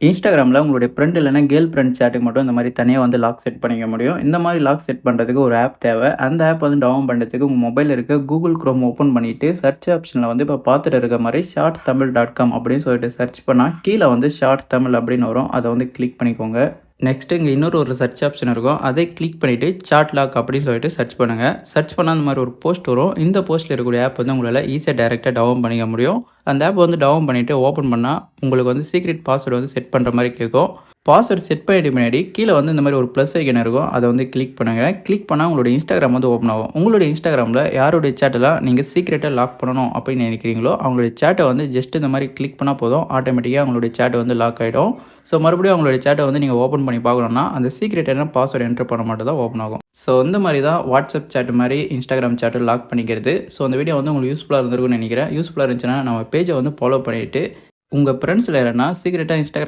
இன்ஸ்டாகிராமில் உங்களுடைய ஃப்ரெண்ட் இல்லைனா கேர்ள் ஃப்ரெண்ட் சேட்டுக்கு மட்டும் இந்த மாதிரி தனியாக வந்து லாக் செட் பண்ணிக்க முடியும். இந்த மாதிரி லாக் செட் பண்ணுறதுக்கு ஒரு ஆப் தேவை. அந்த ஆப் வந்து டவுன்லோட் பண்ணுறதுக்கு உங்கள் மொபைலில் இருக்க கூகுள் குரோம் ஓப்பன் பண்ணிவிட்டு சர்ச் ஆப்ஷனில் வந்து இப்போ பார்த்துட்டு இருக்க மாதிரி shorttamil.com அப்படின்னு சொல்லிட்டு சர்ச் பண்ணால் கீழே வந்து ஷார்ட் தமிழ் அப்படின்னு வரும். அதை வந்து கிளிக் பண்ணிக்கோங்க. நெக்ஸ்ட்டு இங்கே இன்னொரு சர்ச் ஆப்ஷன் இருக்கும். அதை கிளிக் பண்ணிவிட்டு சாட் லாக் அப்படின்னு சொல்லிட்டு சர்ச் பண்ணுங்கள். சர்ச் பண்ணால் அந்த மாதிரி ஒரு போஸ்ட் வரும். இந்த போஸ்ட்டில் இருக்கக்கூடிய ஆப் வந்து உங்களால் ஈஸியாக டைரெக்டாக டவுன்லோட் பண்ணிக்க முடியும். அந்த ஆப் வந்து டவுன்லோட் பண்ணிவிட்டு ஓப்பன் பண்ணால் உங்களுக்கு வந்து சீக்ரெட் பாஸ்வேர்டு வந்து செட் பண்ணுற மாதிரி கேட்கும். பாஸ்வேர்டு செட் பண்ணிட்டு முன்னாடி கீழே வந்து இந்த மாதிரி ஒரு ப்ளஸ் ஐக்கன் இருக்கும். அதை வந்து கிளிக் பண்ணுங்கள். கிளிக் பண்ணால் உங்களுடைய இன்ஸ்டாகிராம் வந்து ஓப்பன் ஆகும். உங்களுடைய இன்ஸ்டாகிராமில் யாருடைய சேட்டெல்லாம் நீங்கள் சீக்ரெட்டாக லாக் பண்ணணும் அப்படின்னு நினைக்கிறீங்களோ அவங்களுடைய சேட்டை வந்து ஜஸ்ட் இந்த மாதிரி கிளிக் பண்ணால் போதும். ஆட்டோமேட்டிக்காக உங்களுடைய சேட்டை வந்து லாக் ஆகிடும். ஸோ மறுபடியும் அவங்களுடைய சேட்டை வந்து நீங்கள் ஓப்பன் பண்ணி பார்க்கணுன்னா அந்த சீக்ரெட் என்ன பாஸ்வேர்டு என்ட்ரு பண்ண மட்டும் தான் ஓப்பன் ஆகும். ஸோ இந்த மாதிரி தான் வாட்ஸ்அப் சேட் மாதிரி இன்ஸ்டாகிராம் சேட்டை லாக் பண்ணிக்கிறது. ஸோ அந்த வீடியோ வந்து உங்களுக்கு யூஸ்ஃபுல்லாக இருந்திருக்கும்னு நினைக்கிறேன். யூஸ்ஃபுல்லாக இருந்துச்சுன்னா நம்ம பேஜை வந்து ஃபாலோ பண்ணிவிட்டு உங்கள் ஃப்ரெண்ட்ஸில் யாருன்னா சீக்ரெட்டாக இன்ஸ்டாகிராம்